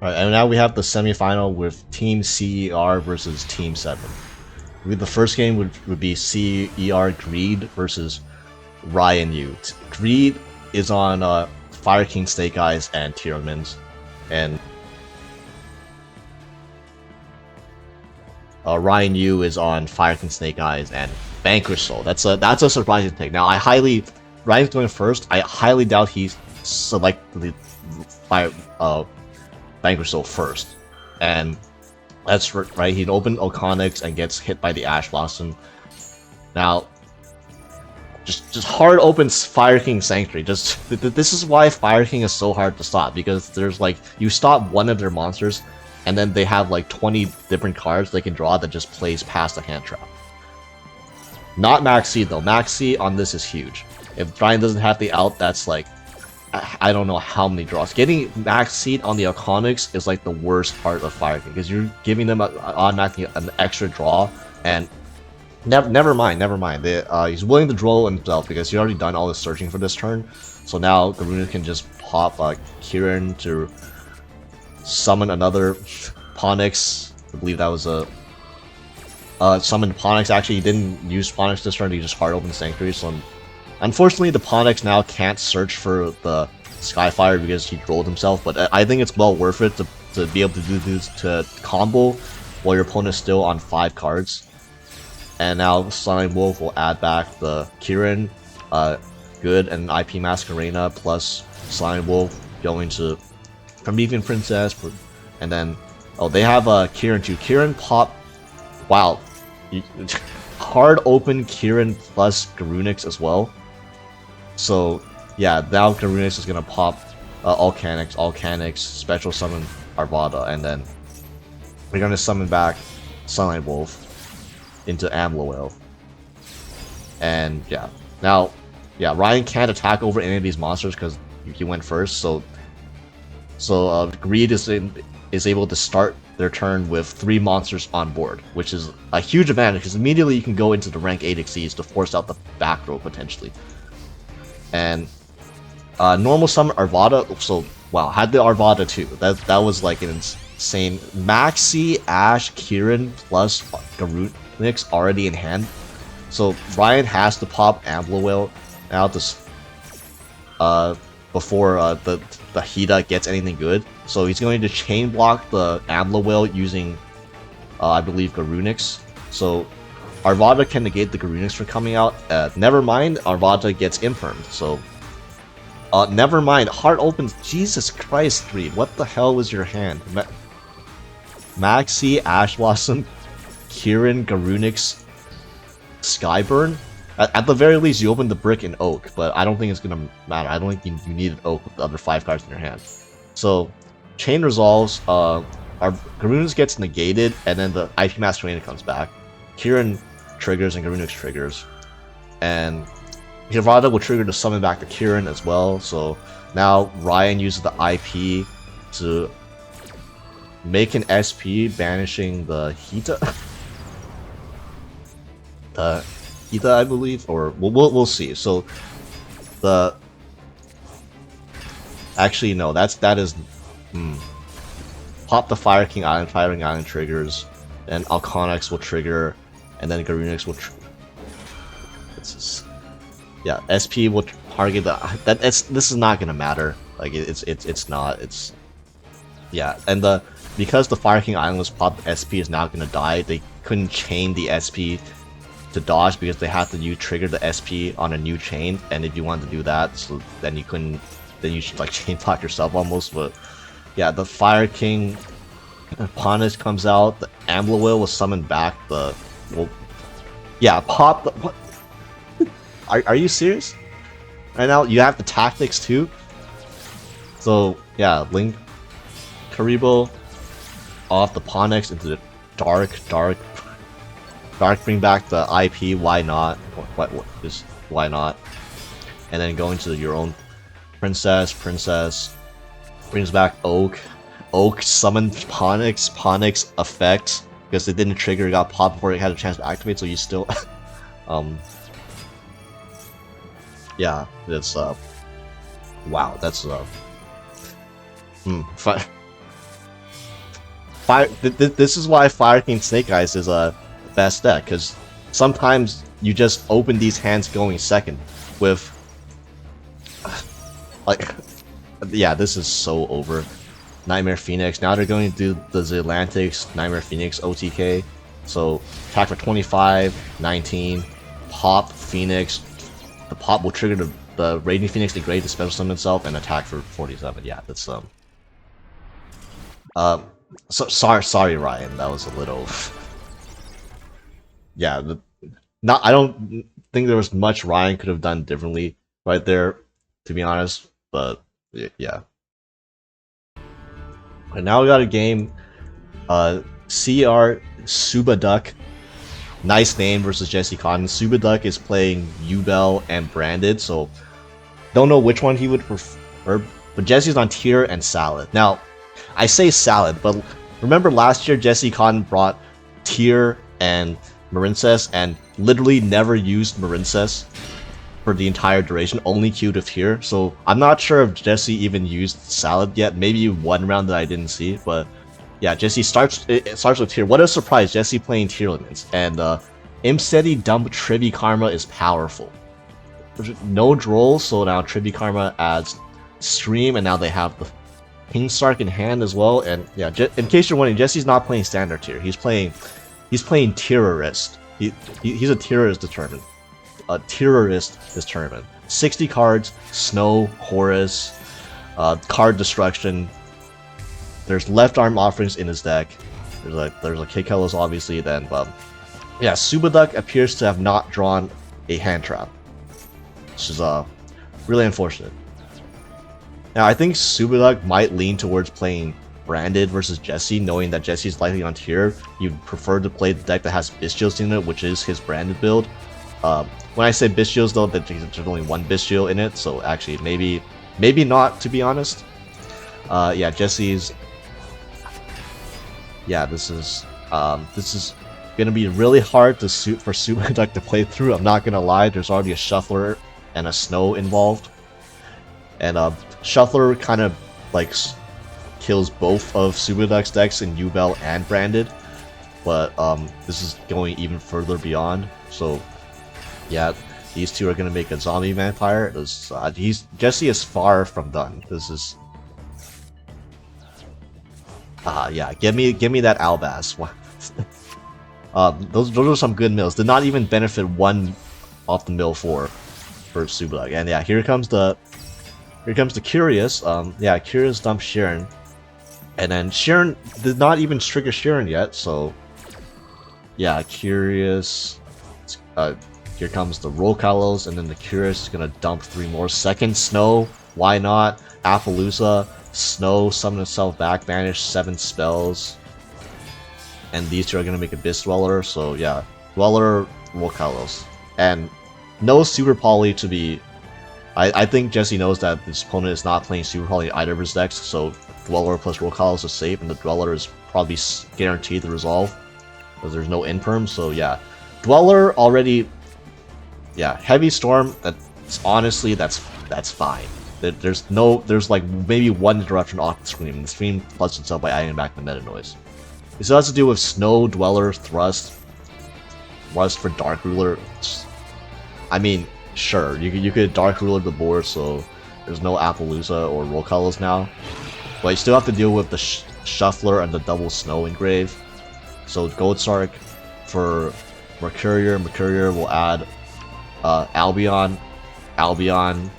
Alright, and now we have the semifinal with Team CER versus Team 7. The first game would be CER Greed versus Ryan Yu. Greed is on Fire King Snake Eyes and Tyrannins, and Ryan Yu is on Fire King Snake Eyes and Vanquish Soul. That's a surprising take. Now Ryan's going first. I highly doubt he selected the Vanquish Soul first, and that's right. He'd open Oconyx and gets hit by the Ash Blossom. Now, just hard opens Fire King Sanctuary. This is why Fire King is so hard to stop, because there's like you stop one of their monsters, and then they have like 20 different cards they can draw that just plays past the hand trap. Not Maxi though. Maxi on this is huge. If Ryan doesn't have the out, that's like I don't know how many draws. Getting Max Seed on the Oconyx is like the worst part of Fire King, because you're giving them automatically an extra draw, and never mind. He's willing to draw himself because he already done all the searching for this turn. So now Garuna can just pop Kieran to summon another Ponix. I believe that was a summoned Ponix. Actually, he didn't use Ponix this turn. He just hard opened Sanctuary. So unfortunately, the Ponix now can't search for the Skyfire because he rolled himself. But I think it's well worth it to be able to do this to combo while your opponent is still on 5 cards. And now Silent Wolf will add back the Kieran, Good, and IP Masquerena plus Silent Wolf going to Promethean Princess, and then they have Kieran too. Kieran pop, wow, hard open Kieran plus Garunix as well. So yeah, now Garunix is gonna pop Alcanix, special summon Arvada, and then we're gonna summon back Sunlight Wolf into Amloel. And yeah, now Ryan can't attack over any of these monsters because he went first. So Greed is able to start their turn with 3 monsters on board, which is a huge advantage because immediately you can go into the rank 8 Xyz to force out the back row potentially. And normal summon Arvada. So wow, had the Arvada too. That was like an insane Maxi Ash Kieran plus Garunix already in hand. So Ryan has to pop Ambloel now before the Hida gets anything good. So he's going to chain block the Ambloel using I believe Garunix. So Arvada can negate the Garunix from coming out. Never mind, Arvada gets Impermed. So never mind, Heart opens. Jesus Christ, Greed, what the hell was your hand? Maxi, Ash Blossom, Kieran, Garunix, Skyburn. At the very least, you open the Brick and Oak, but I don't think it's gonna matter. I don't think you need an Oak with the other 5 cards in your hand. So, Chain resolves. Our Garunix gets negated, and then the IP Masquerena comes back. Kieran triggers and Garunix triggers, and Hirvada will trigger to summon back the Kieran as well. So now Ryan uses the IP to make an SP, banishing the Hita. The Hita, I believe, or we'll see. So actually no, that is pop the Fire King Island triggers, and Alconix will trigger, and then Garunix will yeah, SP will target this is not gonna matter. Like it's not. Yeah, and because the Fire King Island was popped, the SP is now gonna die. They couldn't chain the SP to dodge because they had to trigger the SP on a new chain, and if you wanted to do that, so then you couldn't. Then you should like chain block yourself almost. But yeah, the Fire King Punish comes out. The Ambloel will summon back the. Well, yeah, pop the what. Are you serious? Right now you have the tactics too. So yeah, Link, Karibo, off the Ponix into the Dark, bring back the IP. Why not? Just why not? And then go into your own Princess brings back Oak summoned Ponix effect because it didn't trigger. It got popped before it had a chance to activate. So you still yeah, it's wow, that's this is why Fire King Snake Eyes is a best deck, because sometimes you just open these hands going second with like yeah, this is so over. Nightmare Phoenix. Now they're going to do the Zealantics Nightmare Phoenix OTK. So attack for 25, 19, pop Phoenix. The pop will trigger the Raging Phoenix degrade to special summon itself and attack for 47. Yeah, that's so sorry Ryan, that was a little yeah, I don't think there was much Ryan could have done differently right there, to be honest, but yeah. And now we got a game, CER.Subaduck, nice name, versus Jesse Kotton. Subaduck is playing Ubel and Branded, so don't know which one he would prefer, but Jesse's on Tier and Salad. Now, I say Salad, but remember last year Jesse Kotton brought Tier and Marincess and literally never used Marincess for the entire duration, only queued with Tier. So I'm not sure if Jesse even used Salad yet. Maybe one round that I didn't see, but yeah, Jesse starts with Tier. What a surprise, Jesse playing Tier elements. And Imsteady Dump Trivi Karma is powerful. There's no Droll, so now Trivi Karma adds Stream, and now they have the King Stark in hand as well. And yeah, in case you're wondering, Jesse's not playing standard Tier. He's playing Terrorist. He's a Terrorist determined. A Terrorist is determined. 60 cards, Snow, Horus, card destruction. There's left arm offerings in his deck. There's a Kekelos obviously. Then, yeah, Subaduck appears to have not drawn a hand trap, which is really unfortunate. Now I think Subaduck might lean towards playing Branded versus Jesse, knowing that Jesse's likely on Tier. You'd prefer to play the deck that has Bestials in it, which is his Branded build. When I say Bestials though, there's only one Bestial in it, so actually maybe not, to be honest. Yeah, Jesse's. Yeah, this is gonna be really hard for Subaduck to play through. I'm not gonna lie. There's already a Shuffler and a Snow involved, and Shuffler kind of like kills both of Subaduck's decks in Ubel and Branded, but this is going even further beyond. So yeah, these two are gonna make a zombie vampire. Jesse is far from done. This is yeah, give me that Albaz. Those are some good mills. Did not even benefit one off the mill for Subaduck. And yeah, here comes the Curious. Yeah, Curious dumps Sharon, and then Sharon did not even trigger Sharon yet. So yeah, Curious. Here comes the Rokalos, and then the Curious is gonna dump 3 more. Second Snow, why not? Appaloosa, Snow, summon itself back, banish 7 spells. And these two are gonna make a Abyss Dweller, so yeah. Dweller, Rokalos. And no Super Poly to be... I think Jesse knows that his opponent is not playing Super Poly in either of his decks, so Dweller plus Rokalos is safe, and the Dweller is probably guaranteed to resolve, because there's no Imperm, so yeah. Dweller already... Yeah, Heavy Storm, honestly, that's fine. There's like maybe one interruption off the screen, and the screen plugs itself by adding back the meta noise. This has to do with Snow, Dweller, Thrust for Dark Ruler. I mean, sure, you could Dark Ruler the board, so there's no Appaloosa or Rokalos now, but you still have to deal with the Shuffler and the double Snow engrave. So Gold Sark for Mercurier. Mercurier will add Albion,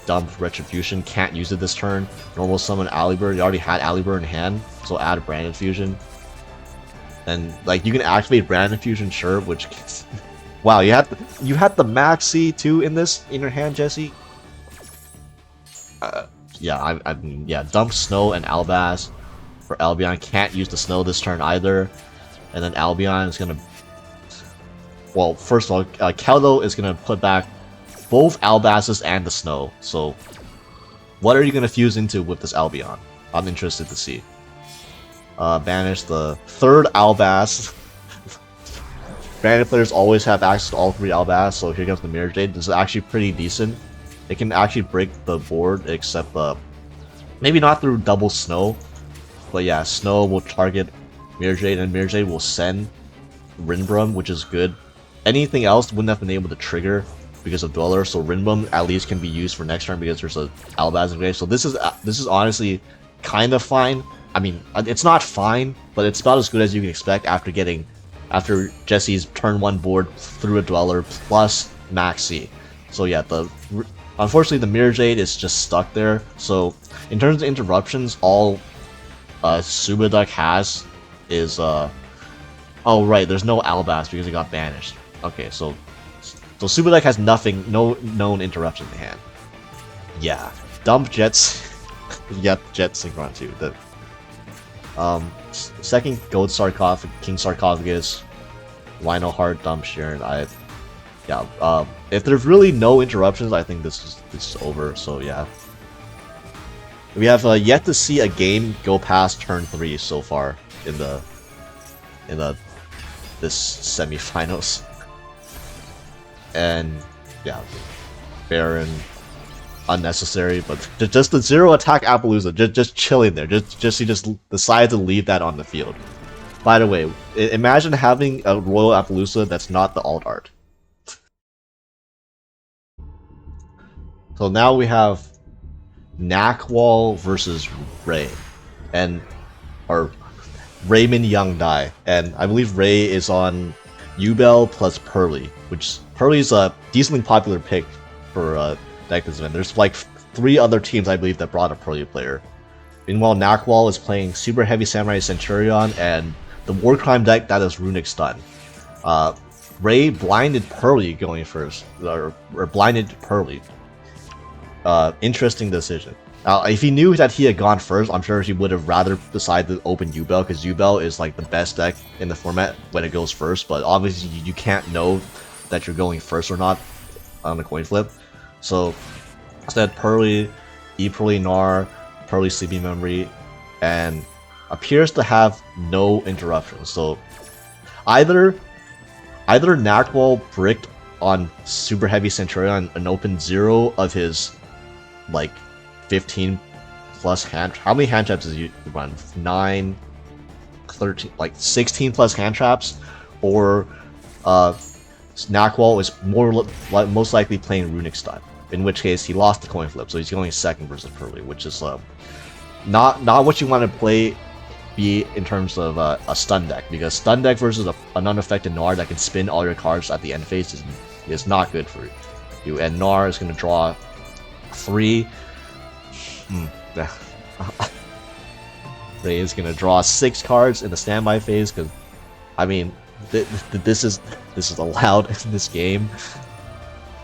dump Retribution, can't use it this turn. Normal summon Alibur, you already had Alibur in hand, so add Branded Fusion. And like you can activate Branded Fusion, sure, which wow, you had the Maxi too in your hand, Jesse. Yeah, I mean, yeah, dump Snow and Albaz for Albion, can't use the Snow this turn either. And then Albion is gonna, well, first of all, Keldo is gonna put back both Albazes and the Snow. So, what are you gonna fuse into with this Albion? I'm interested to see. Banish the 3rd Albaz. Branded players always have access to all 3 Albaz, so here comes the Mirror Jade. This is actually pretty decent. It can actually break the board, except maybe not through double Snow, but yeah, Snow will target Mirror Jade, and Mirror Jade will send Rinbrum, which is good. Anything else wouldn't have been able to trigger because of Dweller, so Rinbrum at least can be used for next turn because there's a Alabaz engage. So this is honestly kind of fine. I mean, it's not fine, but it's about as good as you can expect after Jesse's turn 1 board through a Dweller plus Maxi. So yeah, unfortunately the Mirror Jade is just stuck there. So in terms of interruptions, all CER.Duck has is oh right, there's no Alabaz because it got banished. Okay, so CER.Duck has nothing, no known interruptions in hand. Yeah, dump Jets. Yep, Jet Synchron too. The second Gold Sarcophagus, King Sarcophagus, Lino Heart, dump Sharon. If there's really no interruptions, I think this is over. So yeah, we have yet to see a game go past turn 3 so far in this semifinals. And yeah, Baron, unnecessary, but just the 0 attack Appaloosa, just chilling there. He just decided to leave that on the field. By the way, imagine having a Royal Appaloosa that's not the alt art. So now we have Nackwall versus Ray, or Raymond Young Dai, and I believe Ray is on Ubel plus Pearly, which Pearly's a decently popular pick for deck this event. There's like 3 other teams I believe that brought a Pearly player. Meanwhile, Nackwall is playing Super Heavy Samurai Centurion and the Warcrime deck that is Runic Stun. Ray blinded Pearly going first, or blinded Pearly. Interesting decision. Now, if he knew that he had gone first, I'm sure he would have rather decided to open Ubel, because Ubel is like the best deck in the format when it goes first, but obviously you can't know that you're going first or not on the coin flip. So instead, Pearly, E-Pearly Gnar, Pearly Sleeping Memory, and appears to have no interruptions. So either Nackwall bricked on Super Heavy Centurion and opened 0 of his like 15 plus hand. How many hand traps does he run? 9, 13, like 16 plus hand traps, or Nackwall is most likely playing Runic Stun, in which case he lost the coin flip, so he's going second versus Pearly, which is not what you want to play be in terms of a stun deck, because stun deck versus an unaffected Gnar that can spin all your cards at the end phase is not good for you, and Gnar is going to draw 3. Ray is going to draw 6 cards in the standby phase, because I mean this is allowed in this game.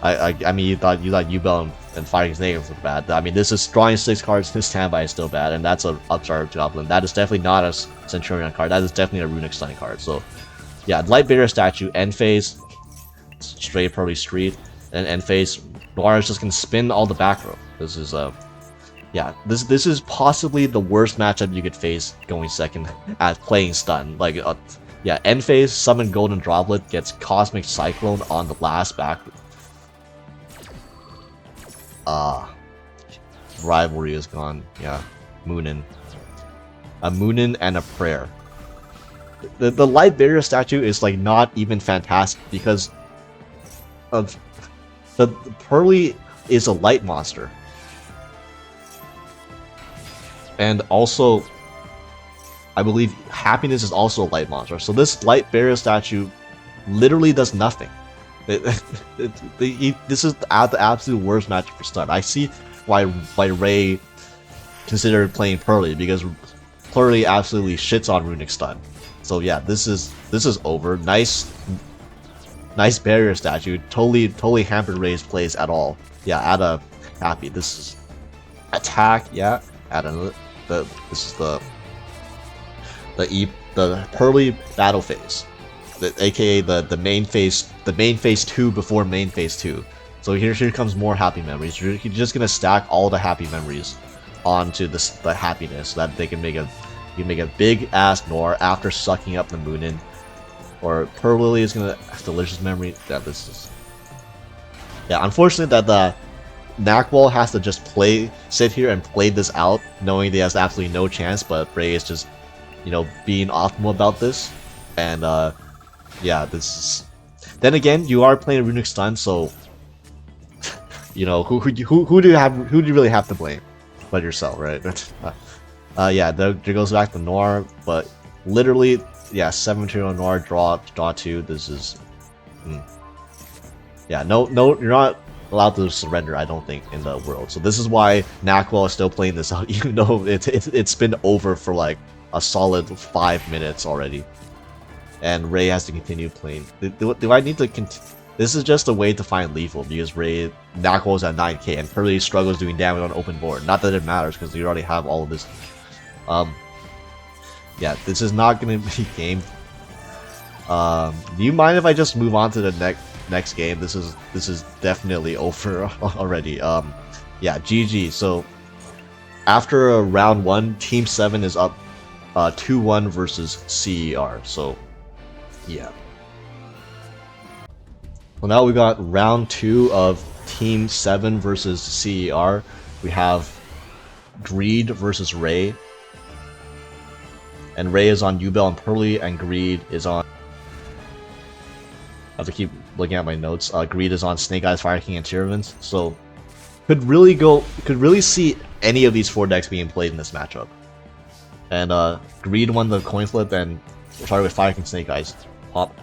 I mean, you thought Ubel and Fighting Snake was bad. I mean, this is drawing 6 cards in standby is still bad, and that's a Upstart Goblin. That is definitely not a Centurion card. That is definitely a Runic Stun card. So yeah, Light Barrier Statue, end phase, straight Pearly Street, and end phase, Gnar is just gonna spin all the back row. This is yeah, this is possibly the worst matchup you could face going second at playing stun. Like yeah, end phase, summon Golden Droplet, gets Cosmic Cyclone on the last back. Rivalry is gone. Yeah, Moonin. A Moonin and a Prayer. The Light Barrier Statue is like not even fantastic because of the Pearly is a light monster. And also, I believe Happiness is also a light monster. So this Light Barrier Statue literally does nothing. This is the absolute worst matchup for stun. I see why Ray considered playing Pearly, because Pearly absolutely shits on Runic Stun. So yeah, this is over. Nice Barrier Statue. Totally hampered Ray's plays at all. Yeah, add a Happy. This is attack. Yeah, add another. This is the Pearly battle phase, aka the main phase 2 before main phase 2. So here comes more happy memories. You're just gonna stack all the happy memories onto the happiness so that they can make a big ass Gnar after sucking up the Moonin. Or Pearly is gonna delicious memory. Yeah, this is unfortunate that the Nackwall has to just sit here and play this out, knowing he has absolutely no chance, but Ray is just you know, being optimal about this. And yeah, this is. Then again, you are playing Runic Stun, so you know who do you really have to blame but yourself, right? Yeah, there goes back to Noir, but literally, yeah, 7 material Noir, draw 2. This is, yeah, no, you're not allowed to surrender, I don't think, in the world. So this is why Nackwall is still playing this out, even though it's been over for like a solid 5 minutes already, and Ray has to continue playing. Do I need to continue? This is just a way to find lethal, because Nackwall's at 9k and Curly struggles doing damage on open board. Not that it matters, because you already have all of this. Yeah, this is not going to be game. Do you mind if I just move on to the next game? This is definitely over already. Yeah, GG. So after round 1, Team 7 is up 2-1 versus CER. So yeah. Well, now we got round 2 of Team 7 versus CER. We have Greed versus Ray. And Ray is on Ubel and Pearly, and Greed is on... I have to keep looking at my notes. Greed is on Snake Eyes, Fire King, and Tyrannus. So could really see any of these 4 decks being played in this matchup. And Greed won the coin flip and started with Fire King, Snake Eyes. Pop.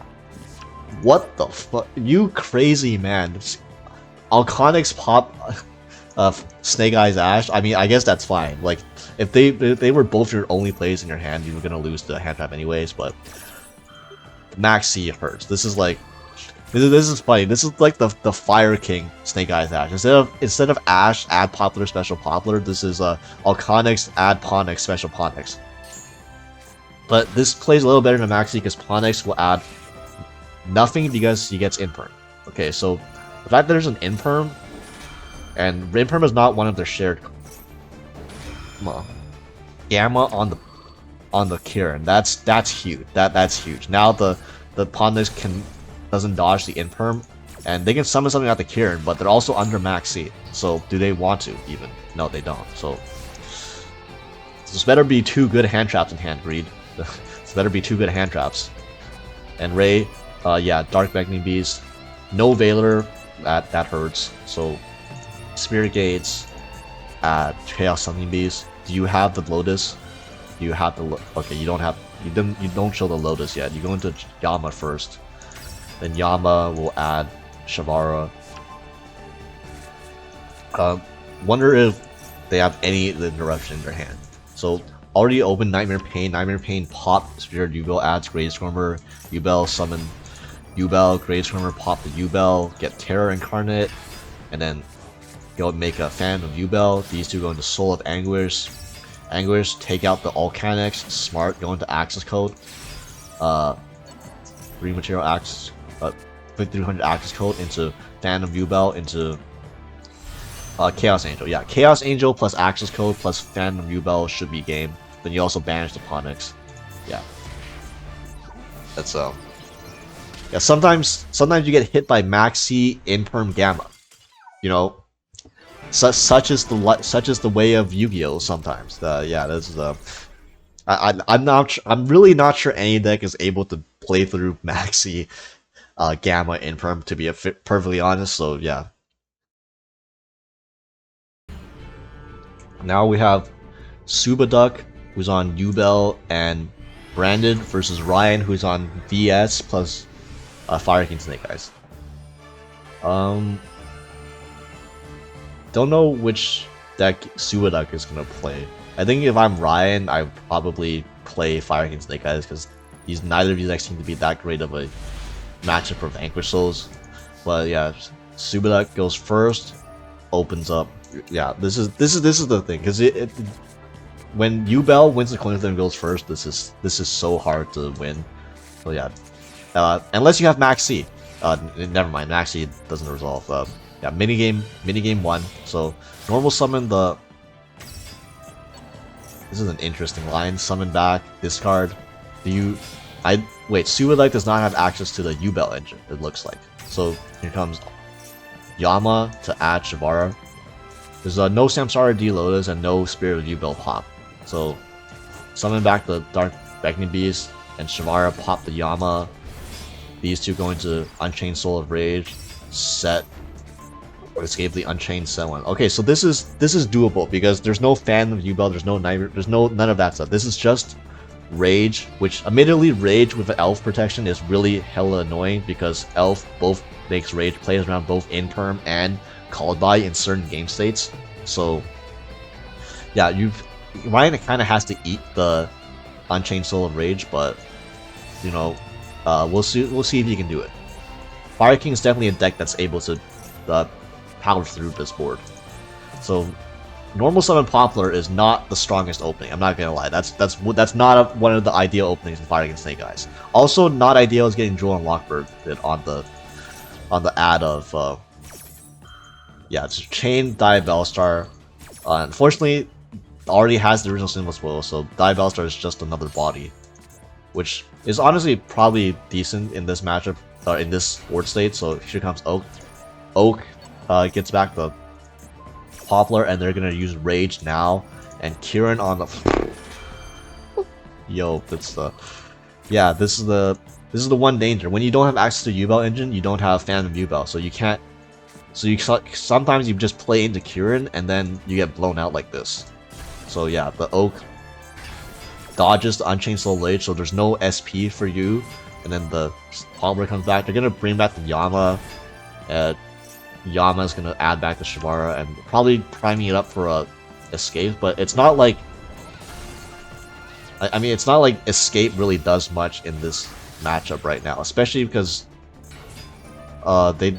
What the fuck? You crazy man. Alconics pop Snake Eyes Ash. I mean, I guess that's fine. Like, if they were both your only plays in your hand, you were gonna lose the hand trap anyways, but Max C hurts. This is like this is funny. This is like the Fire King Snake Eyes Ash. Instead of Ash add popular special popular, this is Alconics add Ponix special Ponix. But this plays a little better than Maxi because Ponix will add nothing because he gets Imperm. Okay, so the fact that there's an Imperm, and Imperm is not one of their shared Gamma on the Kieran. That's huge. That's huge. Now the Ponix doesn't dodge the Imperm, and they can summon something out the Kieran, but they're also under Max C. So do they want to even? No, they don't. So this better be 2 good hand traps in hand, Greed. This better be 2 good hand traps. And Ray, yeah, Dark Beckoning Beast, no Veiler, that hurts. So Spirit Gates, Chaos Summoning Beast. Do you have the Lotus? Do you have the okay? You don't have. You don't show the Lotus yet. You go into Yama first. Then Yama will add Shavara. Wonder if they have any interruption in their hand. So already open Nightmare Pain. Nightmare Pain pop Spirit Ubel adds Gravestormer. Ubel summon Ubel. Gravestormer pop the Ubel. Get Terror Incarnate, and then go make a fan of Ubel. These 2 go into Soul of Anguish. Anguish take out the Alcanics. Smart go into Access Code. 3 material access. 5300 access code into Phantom Ubel into Chaos Angel. Yeah, Chaos Angel plus access code plus Phantom Ubel should be game. Then you also banish the Ponix. Yeah. That's yeah, sometimes you get hit by Maxi Imperm Gamma. You know, such is the way of Yu-Gi-Oh! Sometimes. Yeah, this is I'm really not sure any deck is able to play through Maxi Gamma Imperm, to be perfectly honest. So yeah. Now we have CER.Duck, who's on Ubel and Branded, versus Ryan, who's on VS plus Fire King Snake Eyes. Don't know which deck CER.Duck is gonna play. I think if I'm Ryan, I would probably play Fire King Snake Eyes because neither of these decks seem to be that great of a matchup for Vanquish Souls. But yeah, CER.Duck goes first, opens up. Yeah, this is the thing, because when Ubel wins the coin flip and goes first, this is so hard to win. So yeah, unless you have Max C. Never mind, Max C doesn't resolve. Yeah, minigame 1. So normal summon the. This is an interesting line. Summon back, discard. Wait, CER.Duck does not have access to the Ubel engine, it looks like. So here comes Yama to add Shavara. There's no Samsara D Lotus and no Spirit of Ubel pop. So summon back the Regni Beast, and Shavara pop the Yama. These two go into Unchained Soul of Rage, set or escape the Unchained Set one. Okay, so this is doable because there's no Phantom U-Bell, there's no Nightmare, there's none of that stuff. This is just Rage, which admittedly Rage with Elf protection is really hella annoying because Elf both makes Rage plays around both in perm and called by in certain game states. So yeah, Ryan kind of has to eat the Unchained Soul of Rage, but you know, we'll see if he can do it. Fire King is definitely a deck that's able to power through this board. So normal summon Poplar is not the strongest opening. I'm not gonna lie. That's not one of the ideal openings in Fire King Snake Eyes. Also, not ideal is getting Jewel and Lockbird on the ad of yeah, it's Chain Dai Bellstar. Unfortunately, already has the original Symbol Spoil, so Dai Bellstar is just another body, which is honestly probably decent in this matchup, in this board state. So here comes Oak. Oak gets back the Poplar, and they're gonna use Rage now, and Kieran on the. Yo, that's the. Yeah, this is the one danger. When you don't have access to U-Bell engine, you don't have Phantom U-Bell, so you can't. So sometimes you just play into Kieran, and then you get blown out like this. So yeah, the Oak dodges the Unchained Soul Rage, so there's no SP for you, and then the Poplar comes back. They're gonna bring back the Yama. Yama's gonna add back the Shavara and probably priming it up for a escape, but it's not like I mean it's not like escape really does much in this matchup right now, especially because they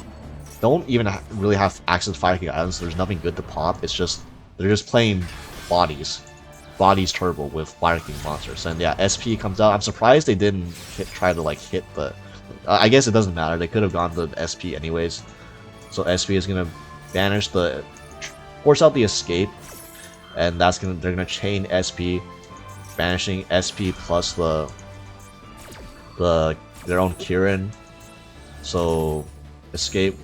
don't even really have access to Fire King items, so there's nothing good to pop. It's just they're just playing bodies turbo with Fire King monsters, and yeah, SP comes out. I'm surprised they didn't try to like hit the. I guess it doesn't matter. They could have gone to SP anyways. So SP is gonna banish force out the escape, and they're gonna chain SP, banishing SP plus their own Kieran. So escape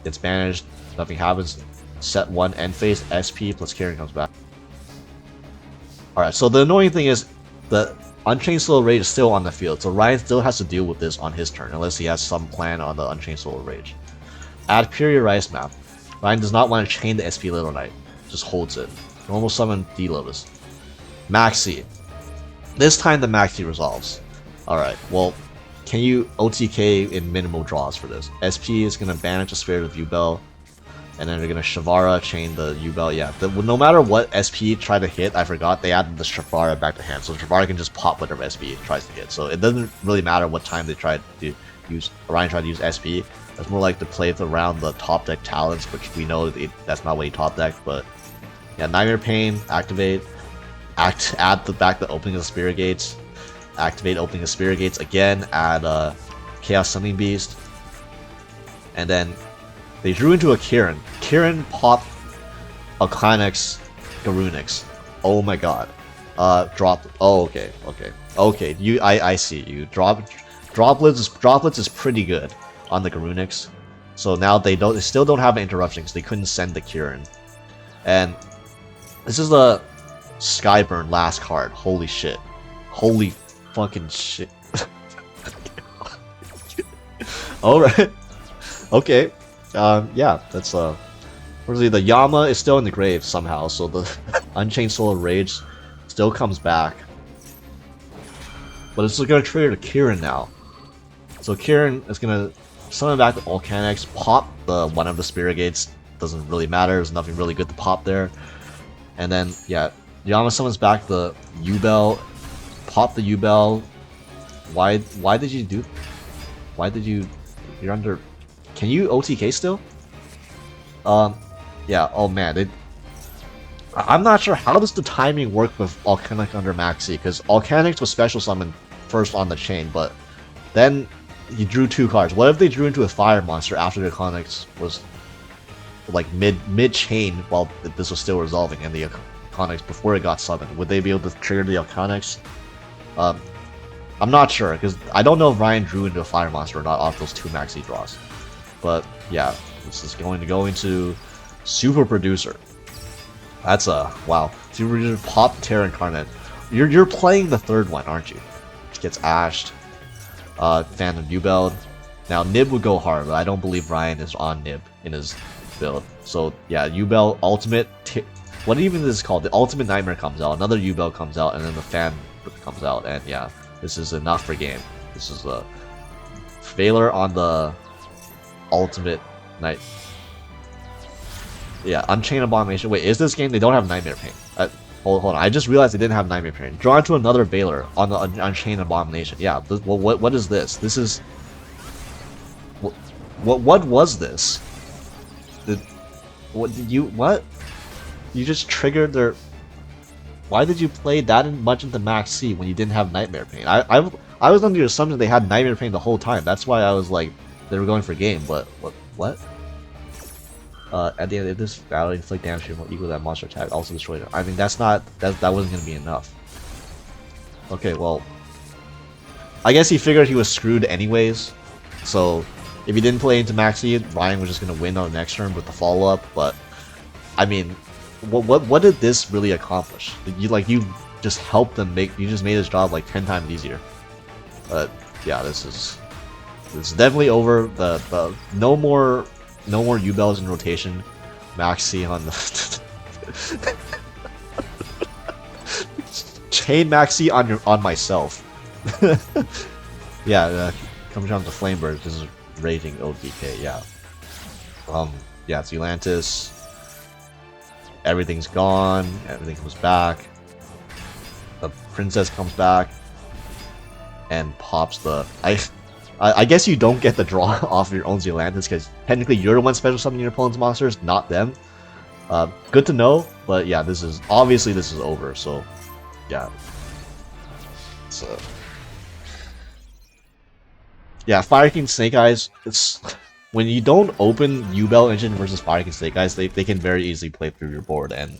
gets banished, nothing happens. Set 1 end phase, SP plus Kieran comes back. Alright, so the annoying thing is the Unchained Soul Rage is still on the field, so Ryan still has to deal with this on his turn, unless he has some plan on the Unchained Soul Rage. Add Period Rice map. Ryan does not want to chain the SP Little Knight, just holds it. Normal summon D-Lotus. Maxi. This time the Maxi resolves. Alright, well, can you OTK in minimal draws for this? SP is going to banish the Spirit of U-Bell, and then they're going to Shavara chain the U-Bell. Yeah, no matter what SP try to hit, I forgot, they added the Shavara back to hand, so Shavara can just pop whatever SP tries to hit. So it doesn't really matter what time they try to use, Ryan tried to use SP. It's more like to play around the top deck talents, which we know that's not what he top decked, but yeah, Nightmare Pain, activate, add back the opening of the Spirit Gates, activate opening of Spirit Gates again, add Chaos Summoning Beast, and then they drew into a Kieran. Kieran popped a Clinex Garunix. Oh my god. Drop. Oh, okay. I see you. Droplets is pretty good on the Garunix. So now they still don't have an interruption because they couldn't send the Kieran. And this is the Skyburn last card. Holy shit. Holy fucking shit. Alright. Okay. Yeah, that's unfortunately the Yama is still in the grave somehow, so the Unchained Soul of Rage still comes back. But it's gonna trigger the Kieran now. So Kieran is gonna summon back the Volcanics, pop one of the Spirit Gates. Doesn't really matter, there's nothing really good to pop there. And then yeah, Yama summons back the U-Bell, pop the U-Bell. Why did you do? You're under. Can you OTK still? Yeah. Oh man, I'm not sure how does the timing work with Volcanic under Maxi, because Volcanics was special summoned first on the chain, but then he drew 2 cards. What if they drew into a fire monster after the Volcanics was like mid chain while this was still resolving, and the Volcanics before it got summoned? Would they be able to trigger the Volcanics? I'm not sure, because I don't know if Ryan drew into a fire monster or not off those 2 Maxi draws. But yeah, this is going to go into Super Producer. That's wow. Super Producer, pop Terra Incarnate. You're playing the 3rd one, aren't you? gets ashed. Phantom U-Belt. Now Nib would go hard, but I don't believe Ryan is on Nib in his build. So yeah, U-Belt ultimate. What even is this called? The ultimate nightmare comes out. Another U-Belt comes out, and then the fan comes out. And yeah, this is enough for game. This is a failure on the ultimate night. Yeah, Unchained Abomination. Wait, is this game? They don't have Nightmare Pain. Hold on. I just realized they didn't have Nightmare Pain. Draw into another Valor on the Unchained Abomination. Yeah. What is this? This is. What was this? What? You just triggered their. Why did you play that much into Max C when you didn't have Nightmare Pain? I was under the assumption they had Nightmare Pain the whole time. That's why I was like, they were going for game. But what? At the end of this battle, inflict damage will equal that monster attack. Also destroy them. I mean, that wasn't gonna be enough. Okay, well, I guess he figured he was screwed anyways. So if he didn't play into Maxi, Ryan was just gonna win on the next turn with the follow up. But I mean, what did this really accomplish? You just helped them you just made his job like 10 times easier. But yeah, this is definitely over. The no more U-Bells in rotation. Maxi on the chain Maxi on myself. Yeah, comes down to Flamebird. This is raging ODK. Yeah. Yeah, it's Atlantis. Everything's gone. Everything comes back. The princess comes back and pops the. I guess you don't get the draw off your own Zealantis because technically you're the one special summoning your opponent's monsters, not them. Good to know, but yeah, this is over. So yeah, so yeah, Fire King Snake Eyes. It's when you don't open U-Belt engine versus Fire King Snake Eyes, they can very easily play through your board, and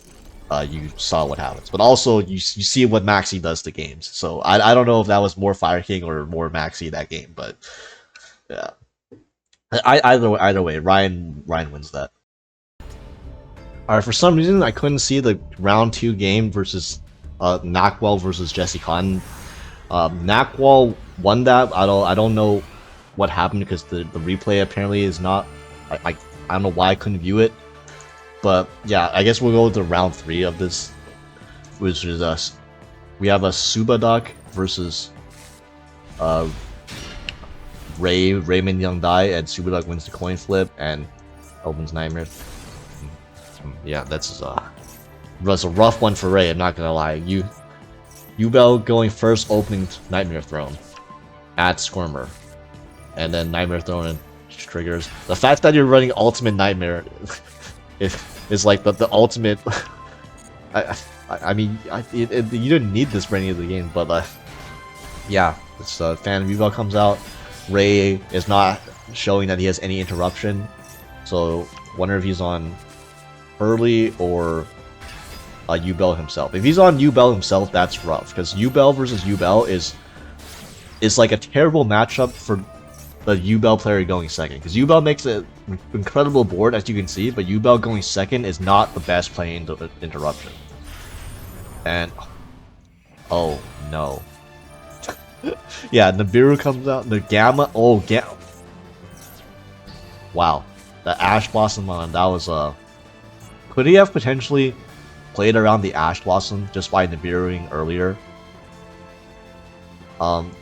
you saw what happens. But also you see what Maxi does to games. So I don't know if that was more Fire King or more Maxi that game, but yeah. Either way, Ryan wins that. Alright, for some reason I couldn't see the round 2 game versus Knackwall versus Jesse Kotton. Knackwall won that. I don't know what happened because the replay apparently is not. I don't know why I couldn't view it. But yeah, I guess we'll go to round 3 of this, which is us. We have a CER.Duck versus Raymond Young Dai, and CER.Duck wins the coin flip and opens Nightmare. Yeah, that's a rough one for Ray. I'm not gonna lie. U-Belt going first, opening Nightmare Throne at Squirmer, and then Nightmare Throne and triggers. The fact that you're running Ultimate Nightmare. It's like the ultimate. I mean, you didn't need this for any of the game, but yeah, it's Phantom U-Belt comes out. Ray is not showing that he has any interruption, so wonder if he's on early or U-Belt himself. If he's on U-Belt himself, that's rough because U-Belt versus U-Belt is like a terrible matchup for the U-Belt player going second, because U-Belt makes an incredible board, as you can see, but U-Belt going second is not the best playing interruption. And oh no. Yeah, Nibiru comes out, the Gamma, wow. The Ash Blossom on, that was could he have potentially played around the Ash Blossom just by Nibiruing earlier?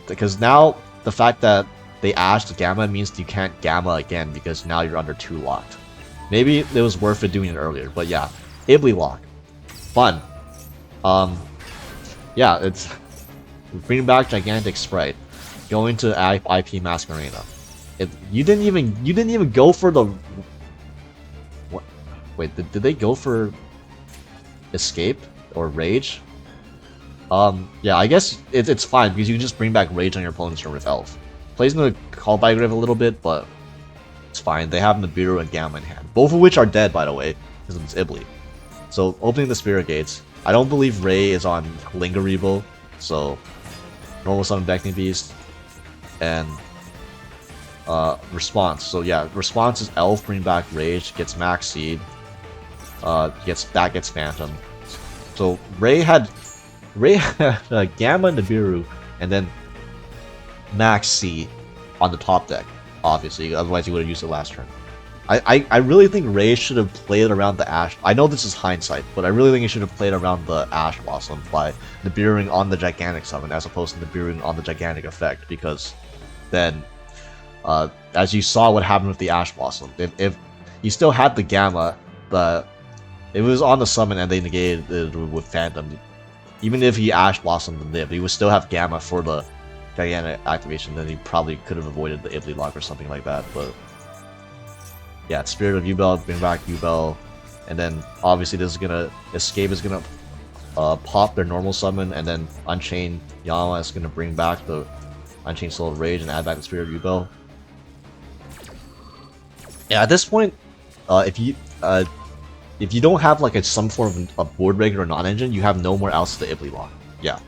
Because now the fact that they ashed Gamma means you can't Gamma again because now you're under 2 locked. Maybe it was worth it doing it earlier, but yeah. Ibly lock. Fun. Yeah, it's bring back Gigantic Sprite. Going to IP Masquerena. You didn't even go for the what? Wait, did they go for Escape or Rage? Yeah, I guess it's fine because you can just bring back Rage on your opponent's turn with Elf. Plays in the Call by Grave a little bit, but it's fine. They have Nibiru and Gamma in hand, both of which are dead, by the way, because it's Ibly. So opening the Spirit Gates. I don't believe Ray is on Lingarebo, so normal summon Beckoning Beast and Response. So yeah, Response is Elf, bring back Rage, gets Max Seed, gets Phantom. So Ray had Gamma, Nibiru, and then max C on the top deck, obviously, otherwise he would have used it last turn. I really think Ray should have played around the Ash. I know this is hindsight, but I really think he should have played around the Ash Blossom by Nibiruing on the Gigantic Summon as opposed to Nibiruing on the Gigantic Effect, because then, as you saw what happened with the Ash Blossom, if you still had the Gamma, but it was on the summon and they negated it with Phantom, even if he Ash Blossomed the Nib, he would still have Gamma for the Gigantic activation, then he probably could have avoided the Ibly lock or something like that, but yeah, Spirit of Yubel, bring back Yubel, and then obviously this is gonna, Escape is gonna pop their normal summon, and then Unchained Yama is gonna bring back the Unchained Soul of Rage and add back the Spirit of Yubel. Yeah, at this point, if you don't have like some form of board breaker or non-engine, you have no more else to the Ibly lock. Yeah.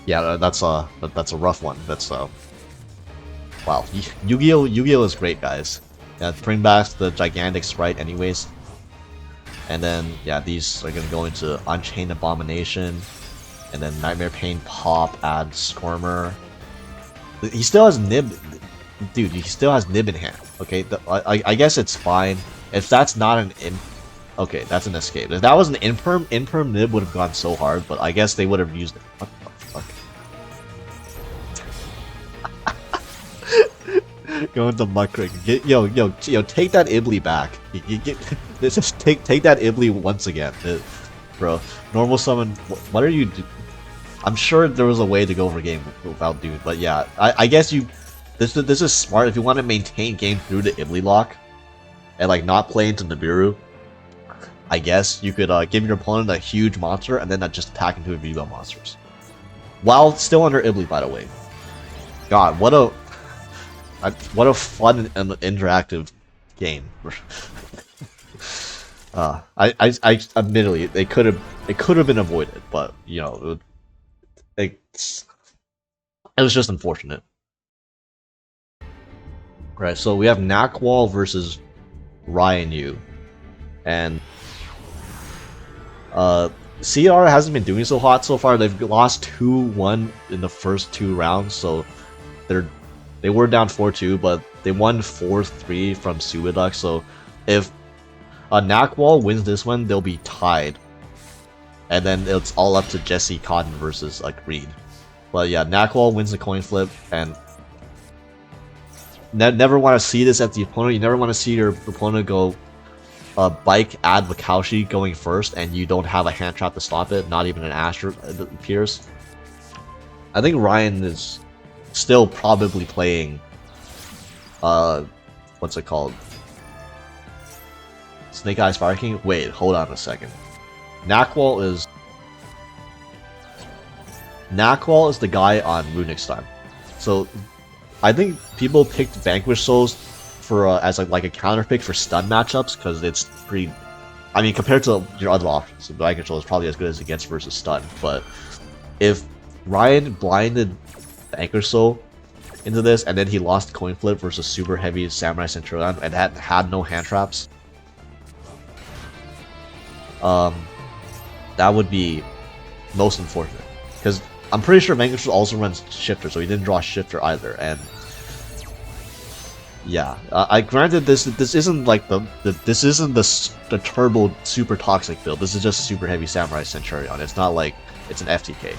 Yeah, that's a rough one. That's wow. Yu-Gi-Oh is great, guys. Yeah, bring back the Gigantic Sprite anyways. And then yeah, these are gonna go into Unchained Abomination, and then Nightmare Pain pop, add Squirmer. He still has Nib, dude. He still has Nib in hand. Okay, I guess it's fine if that's not an okay, that's an Escape. If that was an Imperm Nib would have gone so hard, but I guess they would have used it. What the fuck? Going to Muckrick. Yo, take that Ibly back. Just take that Ibly once again, bro. Normal summon. What are you? I'm sure there was a way to go over game without dude, but yeah, I guess you. This is smart if you want to maintain game through the Ibly lock, and like not play into Nibiru. I guess you could give your opponent a huge monster and then just attack into Vivo monsters, while still under Ibly, by the way. God, what a fun and interactive game. I admittedly it could have been avoided, but you know, it was just unfortunate. Right, so we have Nackwall versus Ryan Yu, and CR hasn't been doing so hot so far. They've lost 2-1 in the first 2 rounds, so they were down 4-2, but they won 4-3 from CER.Subaduck. So if Nackwall wins this one, they'll be tied, and then it's all up to Jesse Kotton versus Reed. But yeah, Nackwall wins the coin flip, and never want to see this at the opponent. You never want to see your opponent go Bike, add Wakaushi going first, and you don't have a hand trap to stop it, not even an Asher appears. I think Ryan is still probably playing what's it called? Snake Eyes Fire King? Wait, hold on a second. Nackwall is the guy on Runic Time. So I think people picked Vanquish Souls for as like a counter pick for stun matchups because it's pretty. I mean, compared to your other options, Vanquish Soul is probably as good as it gets versus stun. But if Ryan blinded Vanquish Soul into this and then he lost coin flip versus super heavy Samurai Centurion and had no hand traps, that would be most unfortunate because I'm pretty sure Vanquish also runs Shifter, so he didn't draw Shifter either, and yeah, I granted this isn't like this isn't the turbo super toxic build. This is just super heavy Samurai Centurion. It's not like it's an FTK,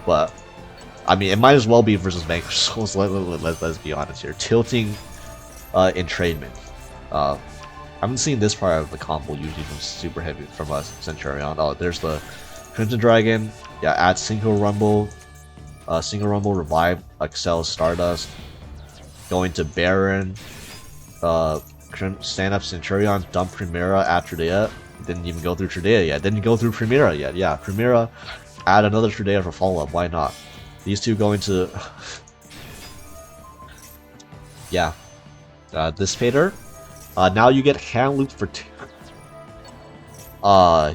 but I mean it might as well be versus Vanquish Souls. Let's be honest here. Tilting entrainment. I haven't seen this part of the combo usually from super heavy from a Centurion. Oh, there's the Crimson Dragon. Yeah, add Single Rumble. Single Rumble, Revive, Excel, Stardust. Going to Baron. Stand up Centurion, dump Primera at Trudea. Didn't even go through Trudea yet. Didn't go through Primera yet. Yeah, Primera, add another Trudea for follow up. Why not? These two going to. Yeah. Dissipator. Now you get hand looped for 2.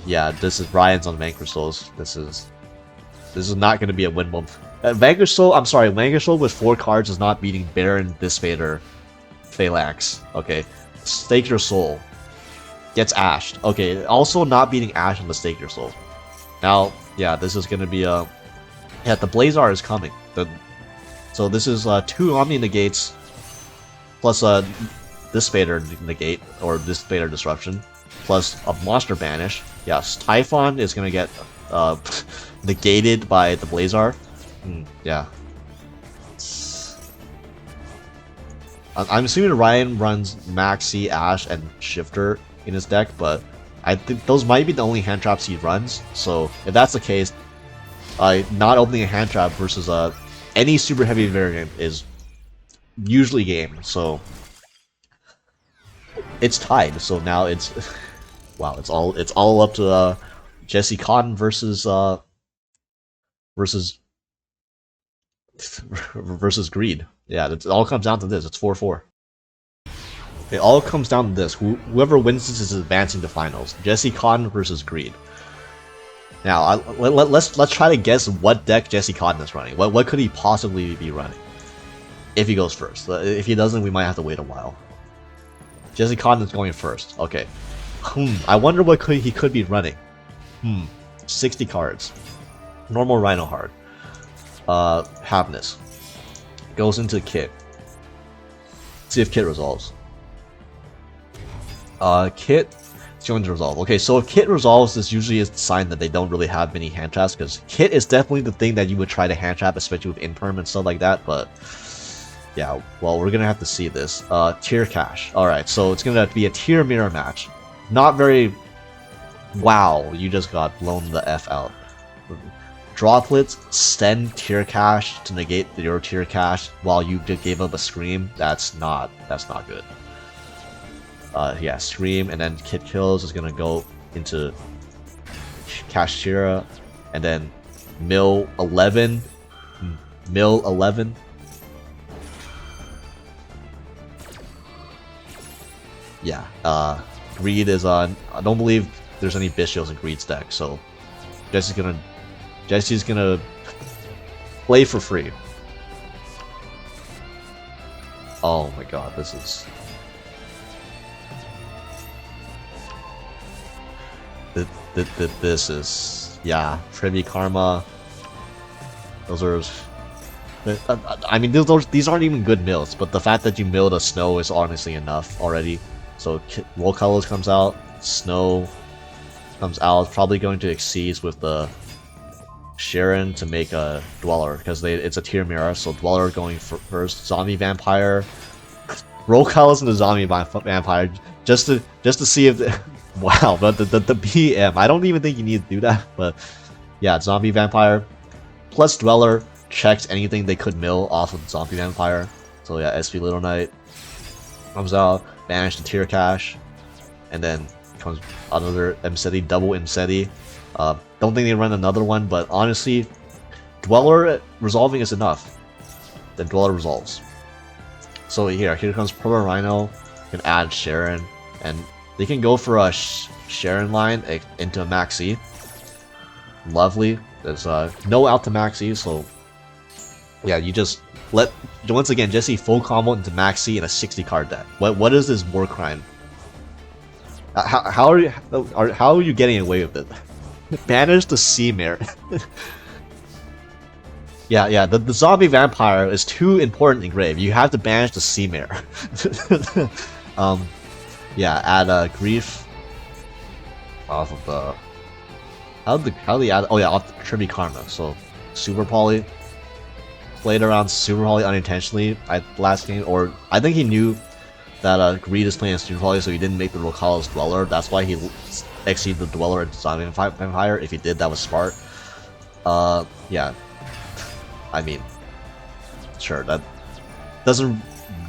Yeah, this is Ryan's on Vanquish Souls. This is not going to be a win bump. Vanquish Soul, I'm sorry, Vanquish Soul with 4 cards is not beating Baron, Dissipator, Phalanx. Okay, Stake Your Soul gets ashed. Okay, also not beating Ash on the Stake Your Soul. Now, yeah, this is going to be a Yeah, the Blazar is coming. So this is 2 Omni Negates plus this Spader Negate, or this Spader Disruption, plus a Monster Banish. Yes, Typhon is gonna get negated by the Blazar. Yeah. I'm assuming Ryan runs Maxi, Ash, and Shifter in his deck, but I think those might be the only hand traps he runs. So if that's the case, not opening a hand trap versus any super heavy variant is usually game. So it's tied. So now it's wow. It's all up to Jesse Kotton versus versus Greed. Yeah, it all comes down to this. It's 4-4. It all comes down to this. Whoever wins this is advancing to finals. Jesse Kotton versus Greed. Now, let's try to guess what deck Jesse Kotton is running. What could he possibly be running? If he goes first. If he doesn't, we might have to wait a while. Jesse Kotton is going first. Okay. I wonder what he could be running. 60 cards. Normal Rhino Heart. Happiness. Goes into Kit. See if Kit resolves. Kit is going to resolve. Okay, so if Kit resolves, this usually is the sign that they don't really have many hand traps, because Kit is definitely the thing that you would try to hand trap, especially with Imperm and stuff like that, but yeah, well, we're gonna have to see this. Tier Cash. Alright, so it's gonna have to be a tier mirror match. Not very... Wow, you just got blown the F out. Droplets send Tier Cash to negate your Tier Cash while you gave up a Scream. That's not good. Yeah, Scream, and then Kit Kills is gonna go into Cash Shira, and then Mill 11. Mill 11. Yeah, Greed is on. I don't believe there's any Bishios in Greed's deck, so Jesse's gonna play for free. Oh my god, this is... This is... Yeah, Privy Karma. Those are... I mean, these aren't even good mills, but the fact that you milled a Snow is honestly enough already. So, Roll Colors comes out, Snow comes out, probably going to Exceed with the Sharon to make a Dweller, because it's a tier mirror, so Dweller going first, Zombie Vampire, Roll Colors into Zombie Vampire, just to see if... Wow, but the BM, I don't even think you need to do that, but yeah, Zombie Vampire, plus Dweller, checks anything they could mill off of Zombie Vampire, so yeah, SP Little Knight comes out, banish the Tier Cash, and then comes another Mseti, double Mseti. Don't think they run another one, but honestly, Dweller resolving is enough. Then Dweller resolves. So here comes Purple Rhino, you can add Sharon, and they can go for a Sharon line into a Maxi. Lovely. There's no out to Maxi, so yeah, you just let, once again, Jesse full combo into Maxi in a 60 card deck. What is this war crime? How are you getting away with it? Banish the Sea Mare. yeah, the Zombie Vampire is too important in grave. You have to banish the Sea Mare. Yeah, add Grief off of the... How did they add... Oh yeah, off the Tribute Karma. So, Super Poly. Played around Super Poly unintentionally at last game, or I think he knew that Greed is playing Super Poly, so he didn't make the Rokalos Dweller. That's why he exceeded the Dweller into Zombie Vampire. If he did, that was smart. Yeah. I mean, sure, that doesn't...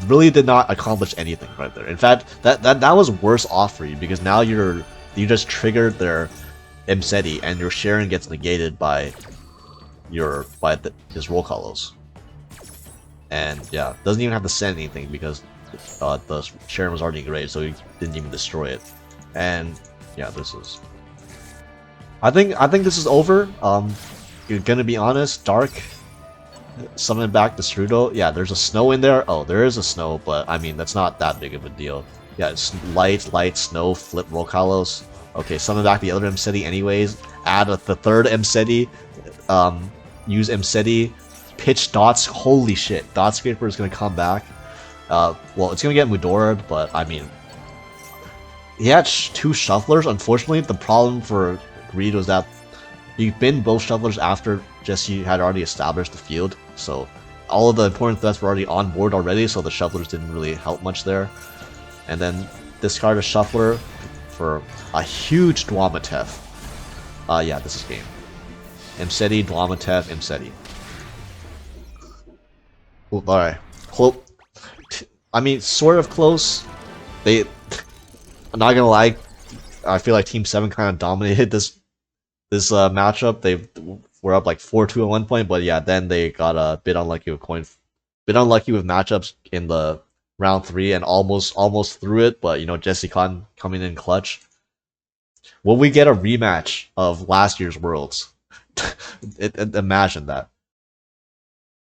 really did not accomplish anything right there. In fact, that was worse off for you, because now you just triggered their Mseti, and your Sharon gets negated by his Roll Colors. And yeah, doesn't even have to send anything because the Sharon was already engraved, so he didn't even destroy it. And yeah, this is... I think this is over. You're gonna be honest, Dark summon back the Strudo. Yeah, there's a Snow in there. Oh, there is a Snow, but I mean, that's not that big of a deal. Yeah, it's light, Snow, flip Roll Colors. Okay, summon back the other Mseti anyways. Add the third Mseti. use Mseti, pitch Dots. Holy shit, Dot Scraper is gonna come back. Well, it's gonna get Mudora, but I mean, he had two Shufflers. Unfortunately, the problem for Greed was that he binned both Shufflers after Jesse had already established the field, so all of the important threats were already on board already, so the Shufflers didn't really help much there. And then discard a Shuffler for a huge Dwamatef. Yeah, this is game. Mseti, Dwamatef, Mseti. Alright. I mean, sort of close. I'm not gonna lie, I feel like Team 7 kind of dominated this matchup. They were up like 4-2 at one point, but yeah, then they got a bit unlucky with matchups in the round 3 and almost threw it, but you know, Jesse Kotton coming in clutch. Will we get a rematch of last year's Worlds? Imagine that.